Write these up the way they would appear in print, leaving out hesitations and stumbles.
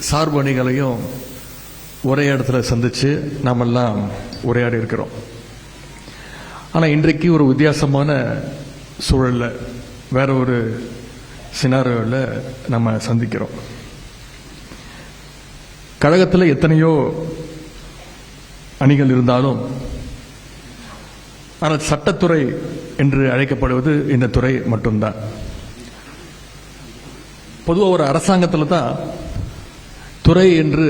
சார்பு அணிகளையும் ஒரே இடத்துல சந்திச்சு நாமெல்லாம் உரையாடி இருக்கிறோம். ஆனால் இன்றைக்கு ஒரு வித்தியாசமான சூழல்ல வேற ஒரு சினாரியோவில் நம்ம சந்திக்கிறோம். கழகத்தில் எத்தனையோ அணிகள் இருந்தாலும் ஆனால் சட்டத்துறை என்று அழைக்கப்படுவது இந்த துறை மட்டும்தான். பொதுவாக ஒரு அரசாங்கத்தில் தான் துறை என்று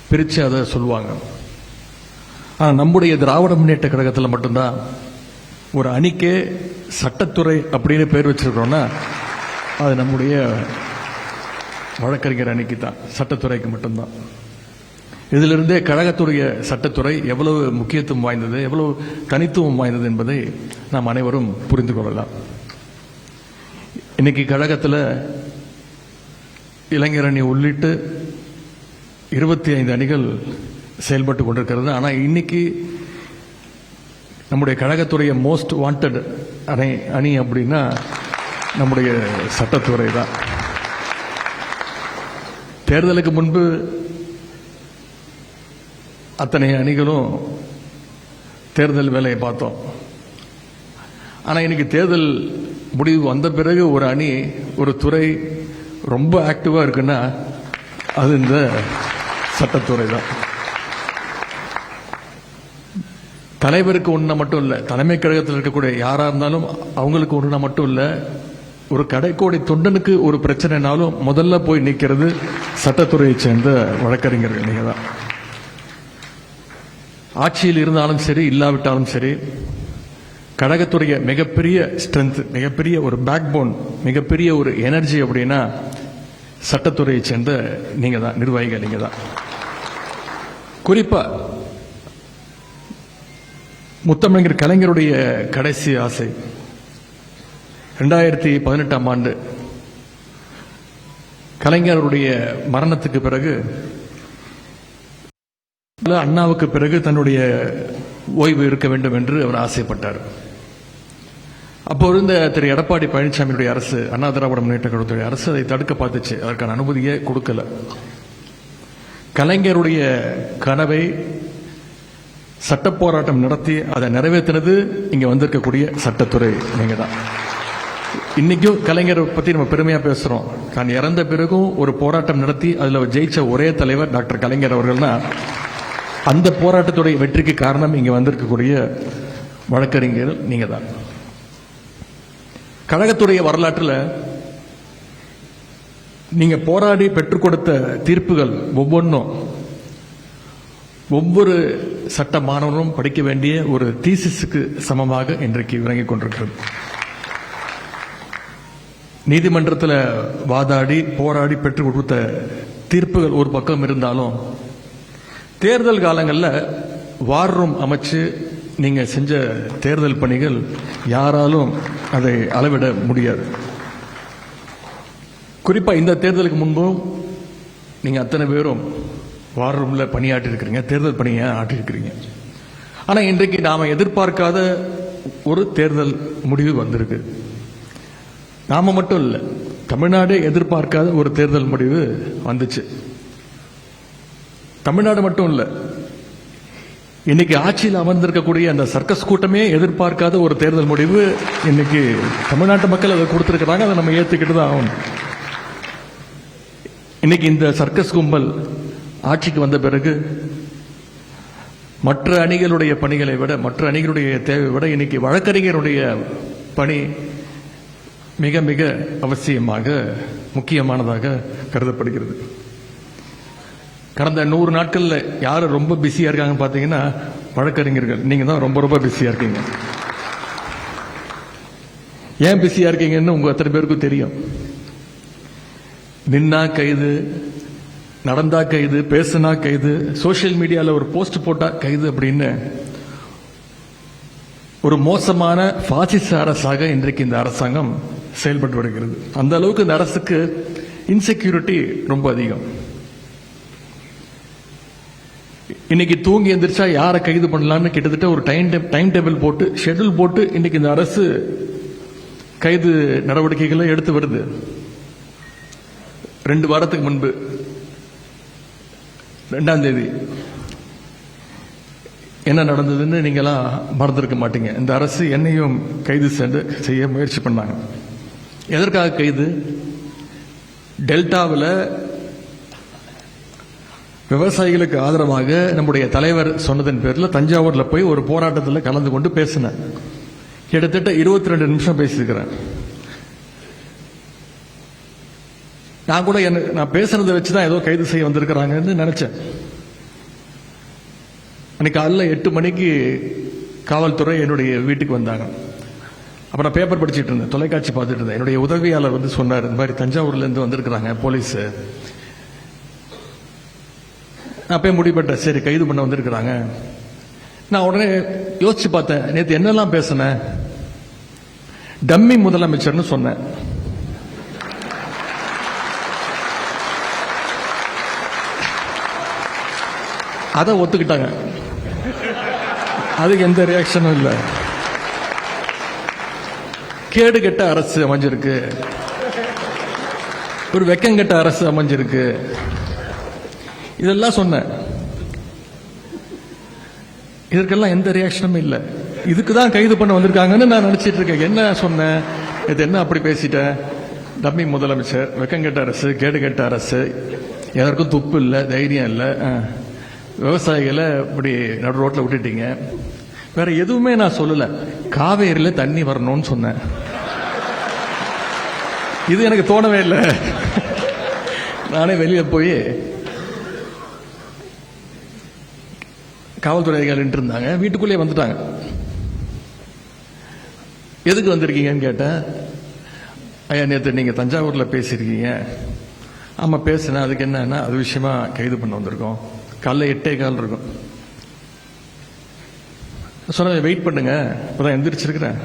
பிரித்து அதை சொல்லுவாங்க. ஆனால் நம்முடைய திராவிட முன்னேற்ற கழகத்தில் மட்டும்தான் ஒரு அணிக்கே சட்டத்துறை அப்படின்னு பேர் வச்சிருக்கிறோம்னா அது நம்முடைய வழக்கறிஞர் அணிக்கு தான், சட்டத்துறைக்கு மட்டும்தான். இதிலிருந்தே கழகத்துடைய சட்டத்துறை எவ்வளவு முக்கியத்துவம் வாய்ந்தது, எவ்வளவு தனித்துவம் வாய்ந்தது என்பதை நாம் அனைவரும் புரிந்து கொள்ளலாம். இன்னைக்கு கழகத்தில் இளைஞர் அணி உள்ளிட்டு 25 அணிகள் செயல்பட்டு கொண்டிருக்கிறது. ஆனால் இன்னைக்கு நம்முடைய கழகத்துடைய மோஸ்ட் வாண்டட் அணி அப்படின்னா நம்முடைய சட்டத்துறை தான். தேர்தலுக்கு முன்பு அத்தனை அணிகளும் தேர்தல் வேலையை பார்த்தோம். ஆனால் இன்னைக்கு தேர்தல் முடிவு வந்த பிறகு ஒரு அணி, ஒரு துறை ரொம்ப ஆக்டிவா இருக்குன்னா அது இந்த சட்டத்துறை தான். தலைவருக்கு ஒன்றா மட்டும் இல்லை, தலைமை கழகத்தில் இருக்கக்கூடிய யாரா இருந்தாலும் அவங்களுக்கு ஒன்றா மட்டும் இல்லை, ஒரு கடைக்கோடி தொண்டனுக்கு ஒரு பிரச்சனைனாலும் முதல்ல போய் நிற்கிறது சட்டத்துறையை சேர்ந்த வழக்கறிஞர்கள் நீங்க தான். ஆட்சியில் இருந்தாலும் சரி இல்லாவிட்டாலும் சரி, கழகத்துடைய மிகப்பெரிய ஸ்ட்ரென்த், மிகப்பெரிய ஒரு பேக் போன், மிகப்பெரிய ஒரு எனர்ஜி அப்படின்னா சட்டத்துறையை சேர்ந்த நீங்க தான், நிர்வாகிகள் நீங்க தான். குறிப்பா முத்தமிழர் கலைஞருடைய கடைசி ஆசை 2018ஆம் ஆண்டு கலைஞருடைய மரணத்துக்கு பிறகு, அண்ணாவுக்கு பிறகு தன்னுடைய ஓய்வு இருக்க வேண்டும் என்று அவர் ஆசைப்பட்டார். அப்போ இருந்த திரு எடப்பாடி பழனிசாமியுடைய அரசு, அண்ணா திராவிட முன்னேற்ற கழகத்துடைய அரசு அதை தடுக்க பார்த்துச்சு, அதற்கான அனுமதியை கொடுக்கல. கலைஞருடைய கனவை சட்ட போராட்டம் நடத்தி அதை நிறைவேற்றினது இங்க வந்திருக்கக்கூடிய சட்டத்துறை நீங்க தான். இன்னைக்கும் கலைஞரை பத்தி நம்ம பெருமையா பேசுறோம். தான் இறந்த பிறகும் ஒரு போராட்டம் நடத்தி அதுல ஜெயிச்ச ஒரே தலைவர் டாக்டர் கலைஞர் அவர்கள்னா அந்த போராட்டத்துடைய வெற்றிக்கு காரணம் இங்க வந்திருக்கக்கூடிய வழக்கறிஞர் நீங்க தான். கழகத்துடைய வரலாற்றில் நீங்க போராடி பெற்றுக் கொடுத்த தீர்ப்புகள் ஒவ்வொன்றும் ஒவ்வொரு சட்ட மாணவனும் படிக்க வேண்டிய ஒரு தீசிஸுக்கு சமமாக இன்றைக்கு விளங்கிக் கொண்டிருக்கிறது. நீதிமன்றத்தில் வாதாடி போராடி பெற்றுக் கொடுத்த தீர்ப்புகள் ஒரு பக்கம் இருந்தாலும், தேர்தல் காலங்களில் வார் ரூம் அமைச்சு நீங்க செஞ்ச தேர்தல் பணிகள் யாராலும் அதை அளவிட முடியாது. குறிப்பா இந்த தேர்தலுக்கு முன்பும் நீங்க அத்தனை பேரும் வார் ரூம்ல பணியாற்றி இருக்கிறீங்க, தேர்தல் பணியை ஆற்றிருக்கிறீங்க. ஆனா இன்றைக்கு நாம எதிர்பார்க்காத ஒரு தேர்தல் முடிவு வந்திருக்கு. நாம மட்டும் இல்ல, தமிழ்நாடு எதிர்பார்க்காத ஒரு தேர்தல் முடிவு வந்துச்சு. தமிழ்நாடு மட்டும் இல்ல, இன்னைக்கு ஆட்சியில் அமர்ந்திருக்கக்கூடிய அந்த சர்க்கஸ் கூட்டமே எதிர்பார்க்காத ஒரு தேர்தல் முடிவு இன்னைக்கு தமிழ்நாட்டு மக்கள் அதை கொடுத்திருக்கிறாங்க. அதை நம்ம ஏத்துக்கிட்டு தான் ஆகணும். இன்னைக்கு இந்த சர்க்கஸ் கும்பல் ஆட்சிக்கு வந்த பிறகு மற்ற அணிகளுடைய பணிகளை விட, மற்ற அணிகளுடைய தேவை விட இன்னைக்கு வழக்கறிஞருடைய பணி மிக மிக அவசியமாக, முக்கியமானதாக கருதப்படுகிறது. கடந்த 100 நாட்கள்ல யாரு ரொம்ப பிஸியா இருக்காங்க பாத்தீங்கன்னா வழக்கறிஞர்கள் நீங்க தான் ரொம்ப ரொம்ப பிஸியா இருக்கீங்க. ஏன் பிஸியா இருக்கீங்கன்னு உங்க அத்தனை பேருக்கும் தெரியும். நின்னா கைது, நடந்தா கைது, பேசுனா கைது, சோசியல் மீடியால ஒரு போஸ்ட் போட்டா கைது அப்படின்னு ஒரு மோசமான பாசிச அரசாக இன்றைக்கு இந்த அரசாங்கம் செயல்பட்டு வருகிறது. அந்த அளவுக்கு இந்த அரசுக்கு இன்செக்யூரிட்டி ரொம்ப அதிகம். இன்னைக்கு தூங்கி எந்திரிச்சா யாரை கைது பண்ணலாம்னு கிட்டத்தட்ட ஒரு டைம் டேபிள் போட்டு, ஷெட்யூல் போட்டு இன்னைக்கு இந்த அரசு கைது நடவடிக்கைகளை எடுத்து வருது. 2 வாரத்துக்கு முன்பு 2ஆம் தேதி என்ன நடந்ததுன்னு நீங்களாம் மறந்துருக்க மாட்டீங்க. இந்த அரசு என்னையும் கைது செய்ய முயற்சி பண்ணாங்க. எதற்காக கைது? டெல்டாவில் விவசாயிகளுக்கு ஆதரவாக நம்முடைய தலைவர் சொன்னதன் பேரில் தஞ்சாவூர்ல போய் ஒரு போராட்டத்தில் கலந்து கொண்டு பேசினேன். கிட்டத்தட்ட 22 நிமிஷம் பேசியிருக்கிறேன். நான் கூட நான் பேசுறதை வச்சுதான் ஏதோ கைது செய்ய வந்திருக்கிறாங்கன்னு நினைச்சேன். அன்னைக்கு காலைல 8 மணிக்கு காவல்துறை என்னுடைய வீட்டுக்கு வந்தாங்க. அப்ப நான் பேப்பர் படிச்சுட்டு இருந்தேன், தொலைக்காட்சி பார்த்துட்டு இருந்தேன். என்னுடைய உதவியாளர் வந்து சொன்னார், இந்த மாதிரி தஞ்சாவூர்ல இருந்து வந்திருக்கிறாங்க போலீஸ். நான் போய் முடிப்பட்டேன், சரி கைது பண்ண வந்திருக்கிறாங்க. நான் உடனே யோசிச்சு பார்த்தேன், நேற்று என்னெல்லாம் பேசினேன். டம்மி முதலமைச்சர்னு சொன்னேன். அதை ஒத்துக்கிட்டாங்க. அதுக்கு எந்த ரியாக்ஷனும் இல்லை. கேடு கெட்ட அரசு அமைஞ்சிருக்கு, ஒரு வெக்கங்கெட்ட அரசு அமைஞ்சிருக்கு, இதெல்லாம் சொன்னேன். இதற்கெல்லாம் எந்த ரியாக்ஷனும் இல்லை. இதுக்கு தான் கைது பண்ண வந்திருக்காங்கன்னு நான் நினைச்சிட்டு இருக்கேன். என்ன சொன்னேன்? இது என்ன அப்படி பேசிட்டேன்? டம்மி முதலமைச்சர், வெக்கங்கெட்ட அரசு, கேடு கெட்ட அரசு, எதற்கும் துப்பு இல்லை, தைரியம் இல்லை, விவசாயிகளை இப்படி நடு ரோட்டில் விட்டுட்டீங்க. வேற எதுவுமே நான் சொல்லல. காவேரியில தண்ணி வரணும்னு சொன்னேன். இது எனக்கு தோணவே இல்லை. நானே வெளியே போய் காவல்துறை அதிகாரிகள் இருந்தாங்க, வீட்டுக்குள்ளே வந்துட்டாங்க. எதுக்கு வந்திருக்கீங்கன்னு கேட்டேன். ஐயா நேற்று நீங்க தஞ்சாவூர்ல பேசியிருக்கீங்க. ஆமா பேசுனேன். அதுக்கு என்னன்னா அது விஷயமா கைது பண்ண வந்திருக்கோம். காலைல 8:15 இருக்கும். சொன்ன வெயிட் பண்ணுங்க, இப்பதான் எந்திரிச்சிருக்கிறேன்.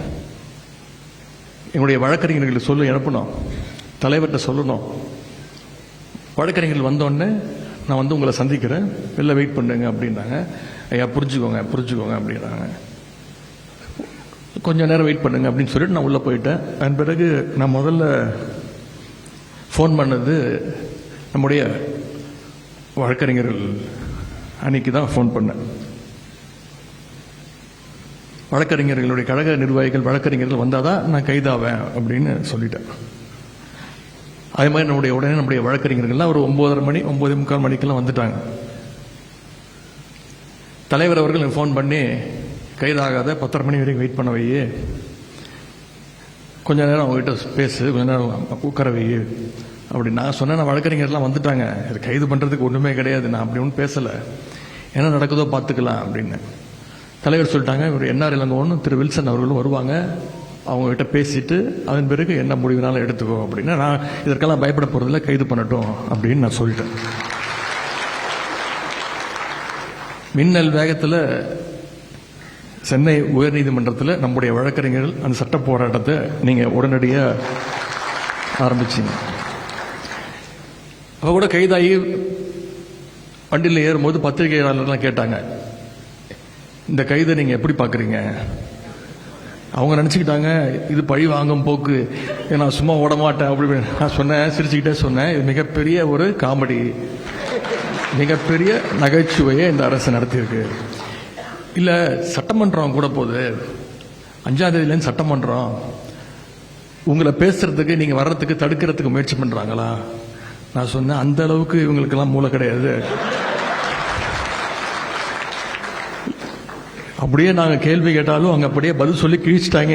என்னுடைய வழக்கறிஞர்களுக்கு சொல்லி அனுப்பணும், தலைவர்கிட்ட சொல்லணும். வழக்கறிஞர்கள் வந்தோடனே நான் வந்து உங்களை சந்திக்கிறேன், வெளில வெயிட் பண்ணுங்க அப்படின்னாங்க. ஐயா புரிஞ்சுக்கோங்க புரிஞ்சுக்கோங்க அப்படின்னாங்க. கொஞ்சம் நேரம் வெயிட் பண்ணுங்க அப்படின்னு சொல்லிட்டு நான் உள்ள போயிட்டேன். அதன் பிறகு நான் முதல்ல ஃபோன் பண்ணது நம்முடைய வழக்கறிஞர்கள் அன்னைக்கு தான் ஃபோன் பண்ணேன். வழக்கறிஞர்களுடைய கழக நிர்வாகிகள் வழக்கறிஞர்கள் வந்தாதான் நான் கைதாவேன் அப்படின்னு சொல்லிட்டேன். அதே மாதிரி உடனே நம்முடைய வழக்கறிஞர்கள்லாம் ஒரு 9:30 மணி 9:45 மணிக்கெல்லாம் வந்துட்டாங்க. தலைவர் அவர்கள் எனக்கு ஃபோன் பண்ணி, கைதாகாத 10:30 மணி வரைக்கும் வெயிட் பண்ண வையே, கொஞ்ச நேரம் அவங்ககிட்ட பேசு, கொஞ்ச நேரம் உட்கார வையே அப்படி நான் சொன்னேன். நான் வழக்கறிஞர்லாம் வந்துட்டாங்க, கைது பண்றதுக்கு ஒண்ணுமே கிடையாது, நான் அப்படி ஒன்றும் பேசல, என்ன நடக்குதோ பார்த்துக்கலாம் அப்படின்னு. தலைவர் சொல்லிட்டாங்க, இவர் என்ஆர் இளங்கோவனும் திரு வில்சன் அவர்களும் வருவாங்க, அவங்க கிட்ட பேசிட்டு அதன் பிறகு என்ன முடிவுனாலும் எடுத்துக்கோ அப்படின்னு. நான் இதற்கெல்லாம் பயப்பட போறதில்ல, கைது பண்ணட்டும் அப்படின்னு நான் சொல்லிட்டேன். மின்னல் வேகத்தில் சென்னை உயர்நீதிமன்றத்தில் நம்முடைய வழக்கறிஞர்கள் அந்த சட்ட போராட்டத்தை நீங்க உடனடியாக ஆரம்பிச்சீங்க. அவ கூட கைதாகி வண்டியில் ஏறும்போது பத்திரிகையாளர்லாம் கேட்டாங்க, இந்த கைதை நீங்க எப்படி பாக்குறீங்க? அவங்க நினைச்சுக்கிட்டாங்க இது பழி வாங்கும் போக்கு, நான் சும்மா ஓட மாட்டேன் அப்படி. நான் சொன்னேன், சிரிச்சுக்கிட்டே சொன்னேன், இது மிகப்பெரிய ஒரு காமெடி, மிகப்பெரிய நகைச்சுவையை இந்த அரசு நடத்தியிருக்கு. இல்ல சட்டமன்றம் கூட போகுது, 5ஆம் தேதியிலேருந்து சட்டமன்றம், உங்களை பேசுறதுக்கு நீங்க வர்றதுக்கு தடுக்கிறதுக்கு முயற்சி பண்றாங்களா? நான் சொன்னேன், அந்த அளவுக்கு இவங்களுக்கெல்லாம் மூளை கிடையாது. அப்படியே நாங்க கேள்வி கேட்டாலும் அங்க அப்படியே பதில் சொல்லி கிழிச்சிட்டாங்க.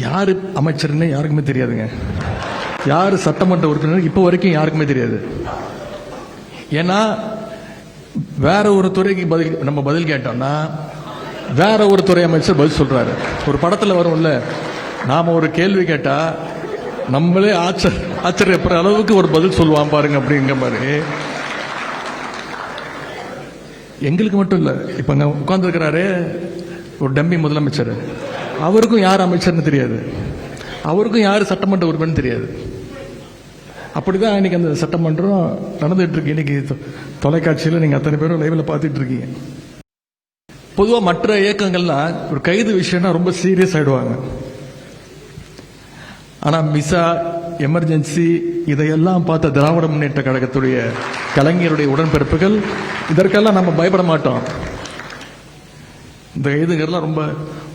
யாரு அமைச்சர்னு யாருக்குமே தெரியாதுங்க, யாரு சட்டமன்ற உறுப்பினர் இப்ப வரைக்கும் யாருக்குமே தெரியாது. ஏன்னா வேற ஒரு துறைக்கு நம்ம பதில் கேட்டோம்னா வேற ஒரு துறை அமைச்சர் பதில் சொல்றாரு. ஒரு படத்துல வரும்ல, நாம ஒரு கேள்வி கேட்டா நம்மளே ஆச்சரியப்படுற அளவுக்கு ஒரு பதில் சொல்லுவான் பாருங்க அப்படிங்கிற மாதிரி. எங்களுக்கு மட்டும் இல்ல, இப்ப அங்க உட்கார்ந்து இருக்கிறாரு ஒரு டம்மி முதலமைச்சர், அவருக்கும் யார் அமைச்சர்னு தெரியாது, அவருக்கும் யார் சட்டமன்ற உறுப்பினர் தெரியாது. அப்படிதான் இன்னைக்கு அந்த சட்டமன்றம் நடந்துட்டு இருக்கு. இன்னைக்கு தொலைக்காட்சியில் நீங்க அத்தனை பேரும் லைவ்ல பார்த்துட்டு இருக்கீங்க. பொதுவாக மற்ற இயக்கங்கள்லாம் ஒரு கைது விஷயம்னா ரொம்ப சீரியஸ் ஆயிடுவாங்க. ஆனால் மிசா, எமர்ஜென்சி இதையெல்லாம் பார்த்த திராவிட முன்னேற்ற கழகத்துடைய கலைஞருடைய உடன்பிறப்புகள் இதற்கெல்லாம் நம்ம பயப்பட மாட்டோம். இந்த கைதுங்கிறதுலாம் ரொம்ப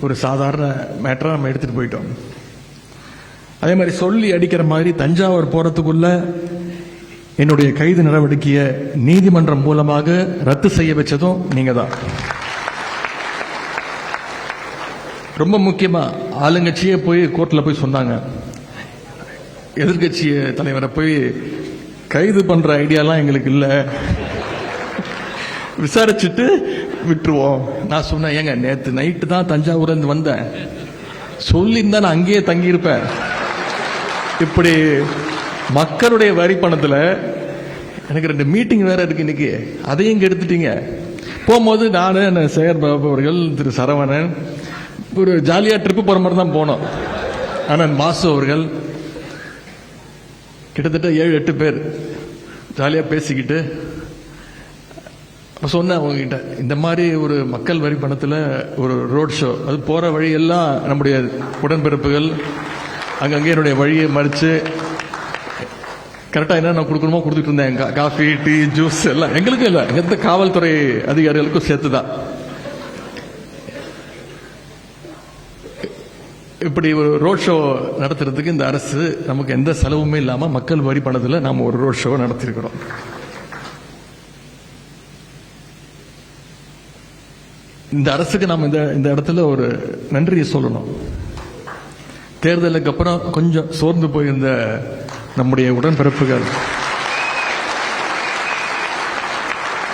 ஒரு சாதாரண மேட்டராக நம்ம எடுத்துட்டு போயிட்டோம். அதே மாதிரி சொல்லி அடிக்கிற மாதிரி தஞ்சாவூர் போறதுக்குள்ள என்னுடைய கைது நடவடிக்கையை நீதிமன்றம் மூலமாக ரத்து செய்ய வச்சதும் நீங்க தான். ரொம்ப முக்கியமா ஆளுங்கட்சியே போய் கோர்ட்ல போய் சொன்னாங்க. எதிர்கட்சி தலைவரை போய் கைது பண்ற ஐடியாலாம் எங்களுக்கு இல்லை, விசாரிச்சுட்டு விட்டுருவோம். நான் சொன்னேன், ஏங்க நேற்று நைட்டு தான் தஞ்சாவூர்ல இருந்து வந்தேன், சொல்லியிருந்தா நான் அங்கேயே தங்கியிருப்பேன். இப்படி மக்களுடைய வரி பணத்தில் எனக்கு 2 மீட்டிங் வேற இருக்கு இன்னைக்கு, அதையும் கெடுத்துட்டீங்க. போகும்போது நான் சேகர் பாபு அவர்கள், திரு சரவணன் ஒரு ஜாலியா ட்ரிப்பு போற மாதிரி தான் போனோம். ஆனால் மாசு அவர்கள் கிட்டத்தட்ட 7-8 பேர் ஜாலியா பேசிக்கிட்டு சொன்னேன் உங்ககிட்ட, இந்த மாதிரி ஒரு மக்கள் வரி பணத்தில் ஒரு ரோட் ஷோ, அது போற வழியெல்லாம் நம்முடைய உடன்பிறப்புகள் அங்கங்கே என்னுடைய வழியை மறித்து கரெக்டாக என்ன கொடுக்கணுமோ கொடுத்துட்டு இருந்தேன். காஃபி, டீ, ஜூஸ் எல்லாம் எங்களுக்கும் இல்லை, எந்த காவல்துறை அதிகாரிகளுக்கும் சேர்த்து தான். இப்படி ஒரு ரோட் ஷோ நடத்துறதுக்கு இந்த அரசு நமக்கு எந்த செலவுமே இல்லாம மக்கள் வரி பணத்தில் நாம ஒரு ரோட் ஷோ நடத்திருக்கிறோம். இந்த அரசுக்கு நாம் இந்த இடத்துல ஒரு நன்றியை சொல்லணும். தேர்தலுக்கு அப்புறம் கொஞ்சம் சோர்ந்து போயிருந்த நம்முடைய உடன்பிறப்புகள்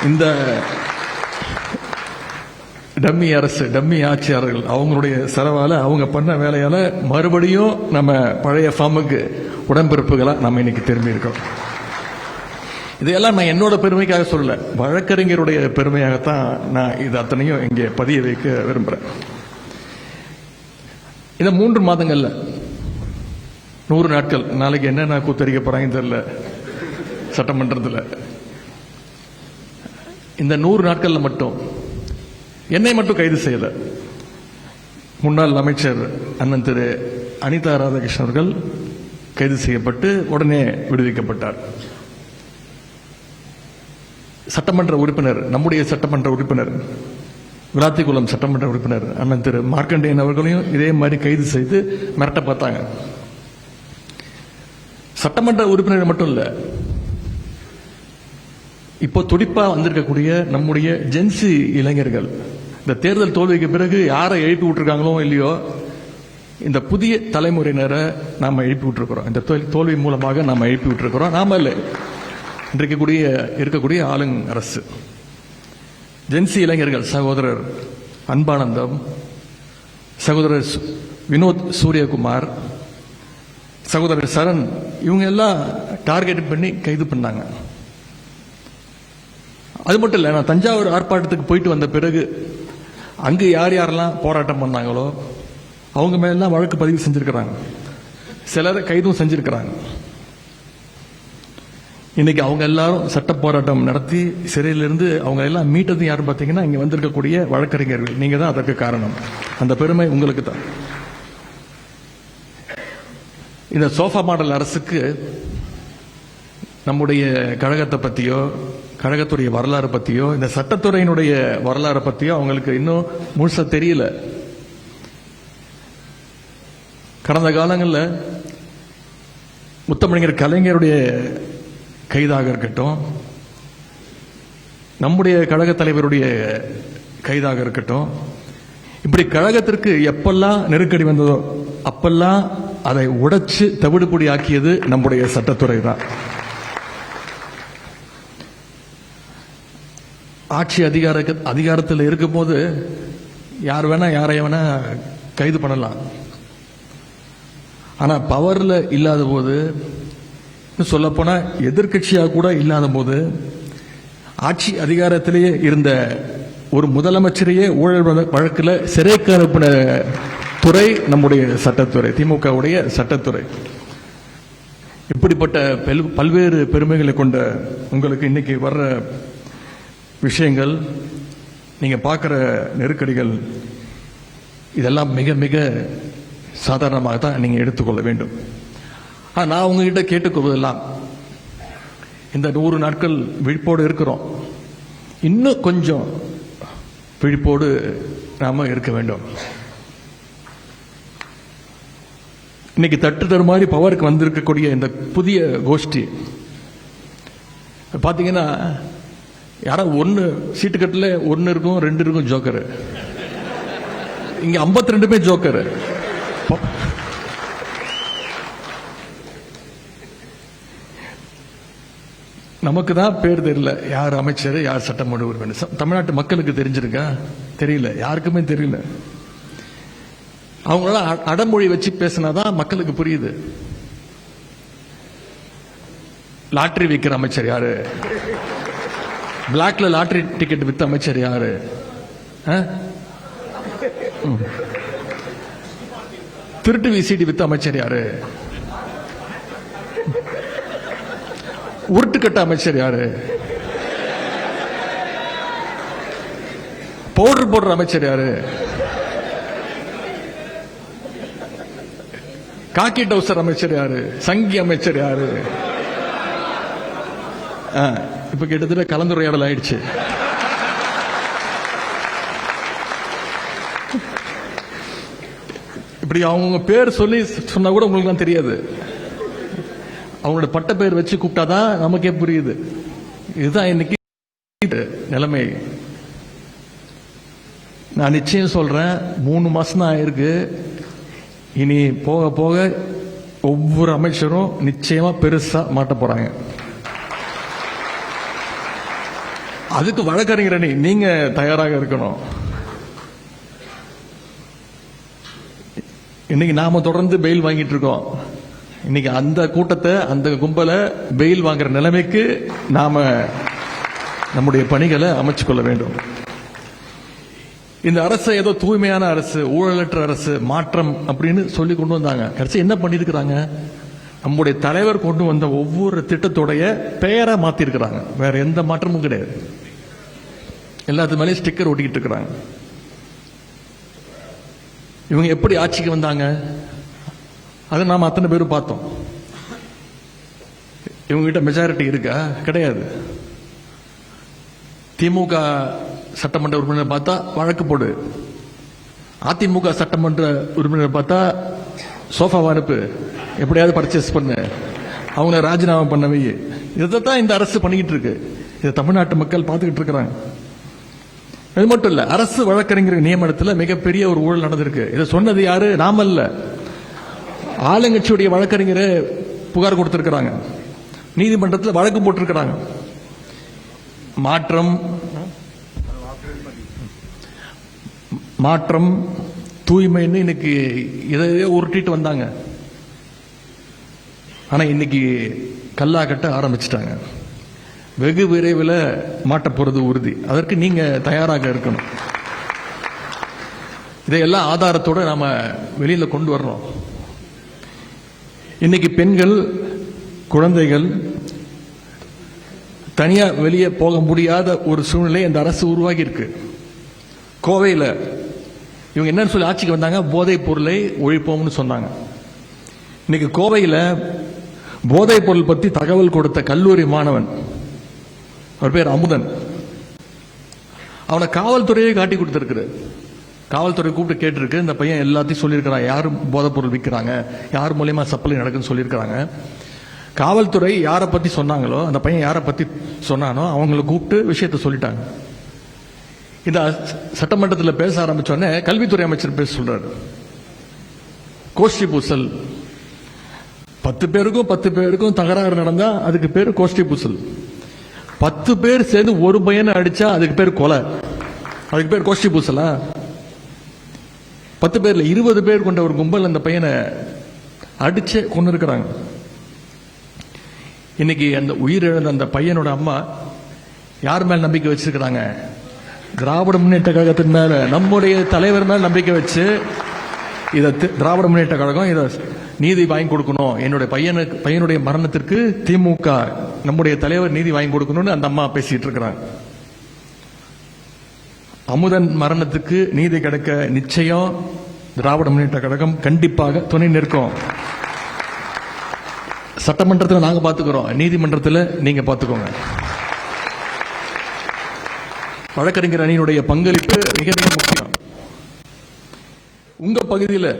இந்த டம்மி அரசு, டம்மி ஆட்சியாளர்கள் அவங்களுடைய செலவால, அவங்க பண்ண வேலையால மறுபடியும் நம்ம பழைய ஃபார்முக்கு உடன்பிறப்புகளா நம்ம இன்னைக்கு திரும்பி இருக்கோம். இதையெல்லாம் நான் என்னோட பெருமைக்காக சொல்லல, வழக்கறிஞருடைய பெருமையாகத்தான் நான் இது அத்தனையும் இங்கே பதிய வைக்க விரும்புறேன். இந்த 3 மாதங்கள்ல 100 நாட்கள், நாளைக்கு என்னென்ன கூத்தரிக்க போறாங்க தெரியல சட்டமன்றத்தில். இந்த 100 நாட்கள்ல மட்டும் என்னை மட்டும் கைது செய்யல, முன்னாள் அமைச்சர் அண்ணன் திரு அனிதா ராதாகிருஷ்ணன் அவர்கள் கைது செய்யப்பட்டு உடனே விடுவிக்கப்பட்டார். சட்டமன்ற உறுப்பினர், நம்முடைய சட்டமன்ற உறுப்பினர், விளாத்திக்குளம் சட்டமன்ற உறுப்பினர் அண்ணன் திரு மார்க்கண்டேயன் அவர்களையும் இதே மாதிரி கைது செய்து மிரட்ட பார்த்தாங்க. சட்டமன்ற உறுப்பினர் மட்டும் இல்ல, இப்போ துடிப்பா வந்திருக்கக்கூடிய நம்முடைய ஜென்சி இளைஞர்கள், இந்த தேர்தல் தோல்விக்கு பிறகு யாரை எழுப்பி விட்டுருக்காங்களோ இல்லையோ, இந்த புதிய தலைமுறையினரை நாம எழுப்பி விட்டுருக்கிறோம். இந்த தோல்வி மூலமாக நாம எழுப்பி விட்டுருக்கிறோம். நாம இல்லை, இன்றைக்கு இருக்கக்கூடிய ஆளுங் அரசு. ஜென்சி இளைஞர்கள் சகோதரர் அன்பானந்தம், சகோதரர் வினோத் சூரியகுமார், சகோதரர் சரண், இவங்க எல்லாம் டார்கெட் பண்ணி கைது பண்ணாங்க. அது மட்டும் இல்ல, நான் தஞ்சாவூர் ஆர்ப்பாட்டத்துக்கு போயிட்டு வந்த பிறகு அங்கு யார் யாரெல்லாம் போராட்டம் பண்ணாங்களோ அவங்க மேலாம் வழக்கு பதிவு செஞ்சிருக்கிறாங்க, சிலரை கைதும் செஞ்சிருக்கிறாங்க. இன்னைக்கு அவங்க எல்லாரும் சட்ட போராட்டம் நடத்தி சிறையிலிருந்து அவங்க எல்லாம் மீட்டது யாரும் பார்த்தீங்கன்னா இங்க வந்திருக்கக்கூடிய வழக்கறிஞர்கள். நீங்க தான் அதற்கு காரணம். அந்த பெருமை உங்களுக்கு தான். இந்த சோஃபா மாடல் அரசுக்கு நம்முடைய கழகத்தை பத்தியோ, கழகத்துடைய வரலாறு பத்தியோ, இந்த சட்டத்துறையினுடைய வரலாறு பத்தியோ அவங்களுக்கு இன்னும் முழுசா தெரியல. கடந்த காலங்களில் முத்தமிழர் கலைஞருடைய கைதாக இருக்கட்டும், நம்முடைய கழக தலைவருடைய கைதாக இருக்கட்டும், இப்படி கழகத்திற்கு எப்பெல்லாம் நெருக்கடி வந்ததோ அப்பெல்லாம் அதை உடைச்சு தவிடுபொடி ஆக்கியது நம்முடைய சட்டத்துறை தான். ஆட்சி அதிகாரத்தில் இருக்கும் போது யார் வேணா யாரைய வேணா கைது பண்ணலாம். ஆனா பவர்ல இல்லாத போது, சொல்ல போனா எதிர்கட்சியாக கூட இல்லாத போது, ஆட்சி அதிகாரத்திலேயே இருந்த ஒரு முதலமைச்சரையே ஊழல் வழக்கில் சிறைக்கு அனுப்பின துறை நம்முடைய சட்டத்துறை, திமுகவுடைய சட்டத்துறை. இப்படிப்பட்ட பல்வேறு பெருமைகளை கொண்ட உங்களுக்கு இன்னைக்கு வர்ற விஷயங்கள், நீங்க பார்க்கிற நெருக்கடிகள், இதெல்லாம் மிக மிக சாதாரணமாக தான் நீங்க எடுத்துக்கொள்ள வேண்டும். நான் உங்ககிட்ட கேட்டுக்கொள்வதெல்லாம், இந்த 100 நாட்கள் விழிப்போடு இருக்கிறோம், இன்னும் கொஞ்சம் விழிப்போடு நாம இருக்க வேண்டும். இன்னைக்கு தட்டு தடுமாறி பவருக்கு வந்திருக்கக்கூடிய இந்த புதிய கோஷ்டி பாத்தீங்கன்னா, யாரா ஒன்னு சீட்டுக்கட்டுல 1 இருக்கும், 2 இருக்கும் ஜோக்கர். இங்க 52 பேர் ஜோக்கர். நமக்கு தான் பேர் தெரியல, யார் அமைச்சர், யார் சட்டமன்ற உறுப்பினர். தமிழ்நாட்டு மக்களுக்கு தெரிஞ்சிருக்கா? தெரியல, யாருக்குமே தெரியல. அவங்களால அடமொழி வச்சு பேசினாதான் மக்களுக்கு புரியுது. லாட்டரி விற்கிற அமைச்சர் யாரு? பிளாக்ல லாட்டரி டிக்கெட் வித்த அமைச்சர் யாரு? திருட்டு விசிடி வித்த அமைச்சர் யாரு? உருட்டுக்கட்ட அமைச்சர் யாரு? பவுடர் போடுற அமைச்சர் யாரு? காக்கி டவுசர் அமைச்சர் யாரு? சங்கி அமைச்சர் யாரு? இப்ப கிட்டத்தட்ட கலந்துரையாடல் ஆயிடுச்சு. இப்படி அவங்க பேர் சொல்லி சொன்னா கூட உங்களுக்கு தான் தெரியாது. அவங்களோட பட்ட பெயர் வச்சு கூப்பிட்டாதான் நமக்கே புரியுது. இதுதான் இன்னைக்கு நிலைமை. நான் நிச்சயம் சொல்றேன், 3 மாசம் தான் ஆயிருக்கு. இனி போக போக ஒவ்வொரு அமைச்சரும் நிச்சயமா பெருசா மாட்ட போறாங்க. அதுக்கு வழக்கறிஞர் நீங்க தயாராக இருக்கணும். இன்னைக்கு நாம தொடர்ந்து பெயில் வாங்கிட்டு இருக்கோம். இன்னைக்கு அந்த கூட்டத்தை, அந்த கும்பலை பெயில் வாங்குற நிலைமைக்கு நாம நம்முடைய பணிகளை அமைச்சு கொள்ள வேண்டும். இந்த அரசு ஏதோ தூய்மையான அரசு, ஊழலற்ற அரசு, மாற்றம் அப்படின்னு சொல்லி கொண்டு வந்தாங்க. கடைசி என்ன பண்ணிருக்கிறாங்க? நம்முடைய தலைவர் கொண்டு வந்த ஒவ்வொரு திட்டத்துடைய பெயரை மாத்தி இருக்கிறாங்க. வேற எந்த மாற்றமும் கிடையாது. எல்லாத்து மேலேயும் ஸ்டிக்கர் ஒட்டிக்கிட்டு இருக்கிறாங்க. இவங்க எப்படி ஆட்சிக்கு வந்தாங்க? அதை நாம அத்தனை பேரும் பார்த்தோம். இவங்க கிட்ட மெஜாரிட்டி இருக்கா? கிடையாது. திமுக சட்டமன்ற உறுப்பினர் பார்த்தா வழக்கு போடு, அதிமுக சட்டமன்ற உறுப்பினர் பார்த்தா சோஃபா அனுப்பு, எப்படியாவது பர்ச்சேஸ் பண்ணு, அவங்க ராஜினாமா பண்ணவே. இதைத்தான் இந்த அரசு பண்ணிக்கிட்டு இருக்கு. இதை தமிழ்நாட்டு மக்கள் பார்த்துக்கிட்டு இருக்கிறாங்க. அது மட்டும் இல்ல, அரசு வழக்கறிஞர் நியமனத்தில் மிகப்பெரிய ஒரு ஊழல் நடந்திருக்கு. இதை சொன்னது யாரு? நாம இல்ல, ஆளுங்கட்சியுடைய வழக்கறிஞரை புகார் கொடுத்திருக்கிறாங்க, நீதிமன்றத்தில் வழக்கு போட்டிருக்கிறாங்க. மாற்றம் தூய்மைன்னு இன்னைக்கு இதையே உருட்டிட்டு வந்தாங்க. ஆனா இன்னைக்கு கல்லா கட்ட ஆரம்பிச்சிட்டாங்க. வெகு விரைவில் மாட்ட போறது உறுதி. அதற்கு நீங்க தயாராக இருக்கணும். இதையெல்லாம் ஆதாரத்தோட நாம வெளியில கொண்டு வர்றோம். இன்னைக்கு பெண்கள், குழந்தைகள் தனியா வெளியே போக முடியாத ஒரு சூழ்நிலை இந்த அரசு உருவாகி இருக்கு. கோவையில் இவங்க என்னன்னு சொல்லி ஆட்சிக்கு வந்தாங்க? போதைப் பொருளை ஒழிப்போம்னு சொன்னாங்க. இன்னைக்கு கோவையில் போதைப் பொருள் பத்தி தகவல் கொடுத்த கல்லூரி மாணவன், அவர் பேர் அமுதன், அவனை காவல்துறையே காட்டி கொடுத்திருக்கு. காவல்துறை கூப்பிட்டு கேட்டிருக்கு, இந்த பையன் எல்லாத்தையும் சொல்லியிருக்கிறான், யாரும் போதைப் பொருள் விற்கிறாங்க, யார் மூலியமா சப்ளை நடக்குன்னு சொல்லியிருக்கிறாங்க. காவல்துறை யாரை பத்தி சொன்னாங்களோ, அந்த பையன் யாரை பத்தி சொன்னானோ அவங்களை கூப்பிட்டு விஷயத்த சொல்லிட்டாங்க. இந்த சட்டமன்றத்தில் பேச ஆரம்பிச்சோடனே கல்வித்துறை அமைச்சர் பேச சொல்றாரு, கோஷ்டி பூசல். 10 பேருக்கும் தகராறு நடந்தா அதுக்கு பேர் கோஷ்டி பூசல். 10 பேர் சேர்ந்து ஒரு பையனை அடிச்சா அதுக்கு பேர் கொலை, அதுக்கு பேர் கோஷ்டி பூசலா? 10 பேர்ல 20 பேர் கொண்ட ஒரு கும்பல் அந்த பையனை அடிச்சு கொண்டு இருக்கிறாங்க. இன்னைக்கு அந்த உயிரிழந்த அந்த பையனோட அம்மா யார் மேல் நம்பிக்கை வச்சிருக்கிறாங்க? திராவிட முன்னேற்ற கழகத்தின் மேல, நம்முடைய தலைவர் மேல் நம்பிக்கை வச்சு இதை திராவிட முன்னேற்ற கழகம் இதை நீதி வாங்கி கொடுக்கணும், என்னுடைய பையனுடைய மரணத்திற்கு திமுக நம்முடைய தலைவர் நீதி வாங்கி கொடுக்கணும்னு அந்த அம்மா பேசிட்டு இருக்கிறாங்க. அமுதன் மரணத்துக்கு நீதி கிடைக்க நிச்சயம் திராவிட முன்னேற்ற கழகம் கண்டிப்பாக துணை நிற்கும். சட்டமன்றத்தில் நாங்க பாத்துக்கிறோம், நீதிமன்றத்தில் நீங்க பாத்துக்கோங்க. வழக்கறிஞர் அணியினுடைய பங்களிப்பு மிக மிக முக்கியம். உங்க பகுதியில்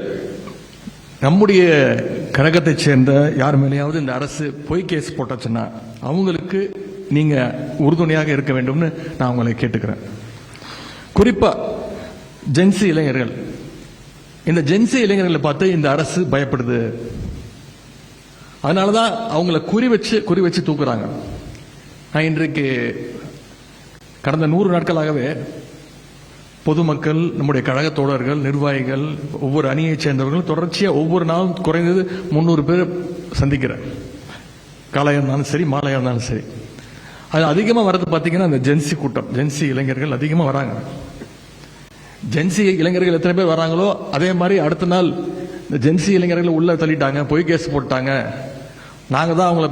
நம்முடைய கழகத்தை சேர்ந்த யார் மேலேயாவது இந்த அரசு பொய் கேஸ் போட்டாச்சுன்னா அவங்களுக்கு நீங்க உறுதுணையாக இருக்க வேண்டும்னு நான் உங்களை கேட்டுக்கிறேன். குறிப்பா ஜென்சி இளைஞர்கள், இந்த ஜென்சி இளைஞர்களை பார்த்து இந்த அரசு பயப்படுது. அதனாலதான் அவங்கள குறி வச்சு தூக்குறாங்க. நான் இன்றைக்கு கடந்த 100 நாட்களாகவே பொதுமக்கள், நம்முடைய கழக தோழர்கள், நிர்வாகிகள், ஒவ்வொரு அணியைச் சேர்ந்தவர்கள் தொடர்ச்சியாக ஒவ்வொரு நாளும் குறைந்தது 300 பேர் சந்திக்கிறேன். காலையாக இருந்தாலும் சரி, மாலையாக இருந்தாலும் சரி. அது அதிகமாக வர்றது பார்த்தீங்கன்னா அந்த ஜென்சி கூட்டம், ஜென்சி இளைஞர்கள் அதிகமாக வராங்க. ஜென்சி இளைஞர்கள் எத்தனை பேர் வராங்களோ அதே மாதிரி அடுத்த நாள் இந்த ஜென்சி இளைஞர்கள் உள்ள தள்ளிட்டாங்க, பொய் கேஸ் போட்டாங்க, நாங்கள் தான் அவங்கள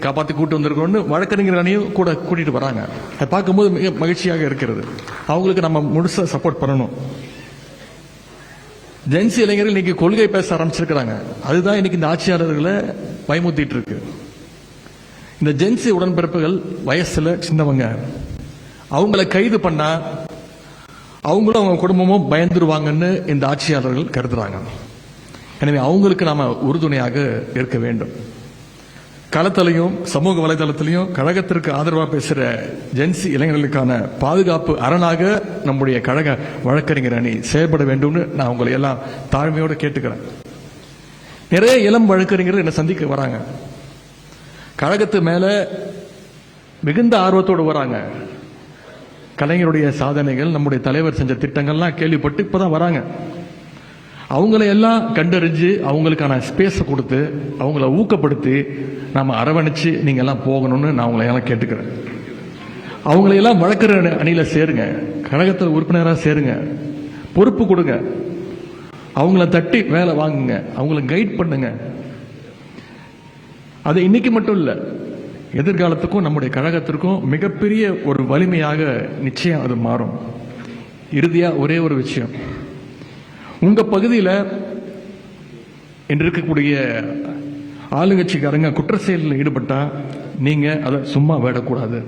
காப்பாற்றி கூட்டு வந்திருக்கோம்னு வழக்கறிஞர் அணியும் கூட கூட்டிட்டு வராங்க. அதை பார்க்கும்போது மிக மகிழ்ச்சியாக இருக்கிறது. அவங்களுக்கு நம்ம முழுசா சப்போர்ட் பண்ணணும். ஜென்சி இளைஞர்கள் இன்னைக்கு கொள்கை பேச ஆரம்பிச்சிருக்கிறாங்க. அதுதான் இன்னைக்கு இந்த ஆட்சியாளர்களை பயமுத்திட்டு இருக்கு. இந்த ஜென்சி உடன்பிறப்புகள் வயசுல சின்னவங்க, அவங்கள கைது பண்ணா அவங்களும் அவங்க குடும்பமும் பயந்துருவாங்கன்னு இந்த ஆட்சியாளர்கள் கருதுறாங்க. எனவே அவங்களுக்கு நாம உறுதுணையாக இருக்க வேண்டும். களத்திலையும் சமூக வலைதளத்திலையும் கழகத்திற்கு ஆதரவாக பேசுற ஜென்சி இளைஞர்களுக்கான பாதுகாப்பு அரணாக நம்முடைய கழக வழக்கறிஞர் அணி செயல்பட வேண்டும்னு நான் உங்களை எல்லாம் தாழ்மையோடு கேட்டுக்கிறேன். நிறைய இளம் வழக்கறிஞர்கள் என்னை சந்திக்க வராங்க. கழகத்து மேல மிகுந்த ஆர்வத்தோடு வராங்க. கலைஞருடைய சாதனைகள், நம்முடைய தலைவர் செஞ்ச திட்டங்கள்லாம் கேள்விப்பட்டு இப்பதான் வராங்க. அவங்கள எல்லாம் கண்டறிஞ்சு அவங்களுக்கான ஸ்பேஸை கொடுத்து அவங்கள ஊக்கப்படுத்தி நாம அரவணைச்சு நீங்க எல்லாம் போகணும்னு நான் உங்களை எல்லாம் கேட்டுக்கிறேன். அவங்களையெல்லாம் வழக்கறிஞர் அணியில சேருங்க, கழகத்தில் உறுப்பினராக சேருங்க, பொறுப்பு கொடுங்க, அவங்கள தட்டி வேலை வாங்குங்க, அவங்கள கைட் பண்ணுங்க. அது இன்னைக்கு மட்டும் இல்ல, எதிர்காலத்துக்கும் நம்முடைய கழகத்திற்கும் மிகப்பெரிய ஒரு வலிமையாக நிச்சயம் அது மாறும். இறுதியா ஒரே ஒரு விஷயம், உங்க பகுதியில் இன்று இருக்கக்கூடிய ஆளுங்கட்சிக்காரங்க குற்ற செயலில் ஈடுபட்டா நீங்க அதை சும்மா விடக்கூடாது.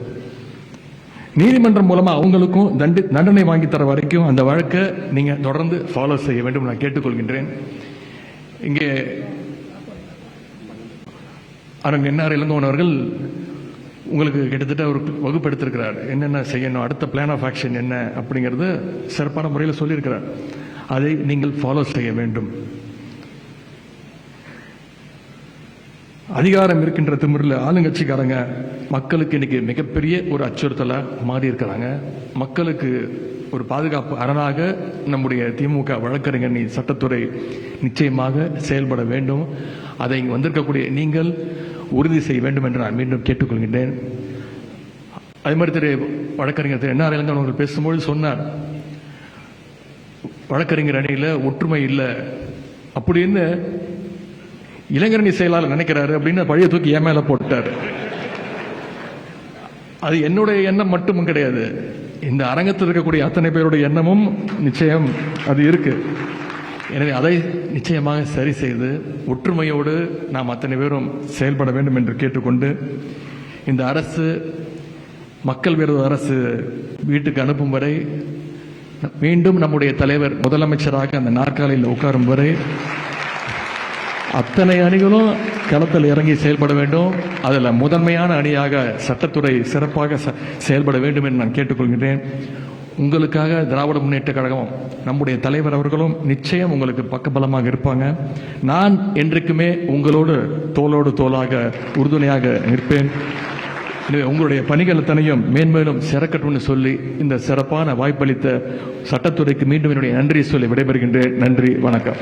நீதிமன்றம் மூலமா அவங்களுக்கும் தண்டனை வாங்கி தர வரைக்கும் அந்த வழக்கை நீங்க தொடர்ந்து ஃபாலோ செய்ய வேண்டும் நான் கேட்டுக்கொள்கின்றேன். இங்கே என்ஆர் இளங்கோவன் அவர்கள் உங்களுக்கு கிட்டத்தட்ட ஒரு வகுப்பு எடுத்திருக்கிறார், என்னென்ன செய்யணும், அடுத்த பிளான் ஆஃப் ஆக்ஷன் என்ன அப்படிங்கிறது சிறப்பான முறையில் சொல்லியிருக்கிறார். அதை நீங்கள் ஃபாலோ செய்ய வேண்டும். அதிகாரம் இருக்கின்ற திமிரில் ஆளுங்கட்சிக்காரங்க மக்களுக்கு இன்னைக்கு மிகப்பெரிய ஒரு அச்சுறுத்தலா மாறி இருக்கிறாங்க. மக்களுக்கு ஒரு பாதுகாப்பு அரணாக நம்முடைய திமுக வழக்கறிஞர் சட்டத்துறை நிச்சயமாக செயல்பட வேண்டும். அதை இங்கு வந்திருக்கக்கூடிய நீங்கள் உறுதி செய்ய வேண்டும் என்று நான் மீண்டும் கேட்டுக்கொள்கின்றேன். அதே மாதிரி திரு வழக்கறிஞர் திரு என்ஆர் இளங்கோவன் அவர்கள் பேசும்போது சொன்னார், வழக்கறிஞர் அணியில ஒற்றுமை இல்லை அப்படின்னு இளைஞரணி செயலாளர் நினைக்கிறாரு அப்படின்னு பழைய தூக்கி என் மேல போட்டார். அது என்னுடைய எண்ணம் மட்டும் கிடையாது, இந்த அரங்கத்தில் இருக்கக்கூடிய அத்தனை பேருடைய எண்ணமும் நிச்சயம் அது இருக்கு. எனவே அதை நிச்சயமாக சரி செய்து ஒற்றுமையோடு நாம் அத்தனை பேரும் செயல்பட வேண்டும் என்று கேட்டுக்கொண்டு, இந்த அரசு மக்கள் விரோத அரசு வீட்டுக்கு அனுப்பும் வரை, மீண்டும் நம்முடைய தலைவர் முதலமைச்சராக அந்த நாற்காலியில் உட்காரும் வரை அத்தனை அணிகளும் களத்தில் இறங்கி செயல்பட வேண்டும். அதில் முதன்மையான அணியாக சட்டத்துறை சிறப்பாக செயல்பட வேண்டும் என்று நான் கேட்டுக்கொள்கிறேன். உங்களுக்காக திராவிட முன்னேற்ற கழகம் நம்முடைய தலைவர் அவர்களும் நிச்சயம் உங்களுக்கு பக்கபலமாக இருப்பாங்க. நான் என்றைக்குமே உங்களோடு தோளோடு தோளாக உறுதுணையாக நிற்பேன். எனவே உங்களுடைய பணிகள் அத்தனையும் மேன்மேலும் சிறக்கட்டும்னு சொல்லி இந்த சிறப்பான வாய்ப்பளித்த சட்டத்துறைக்கு மீண்டும் என்னுடைய நன்றி சொல்லி விடைபெறுகின்றேன். நன்றி, வணக்கம்.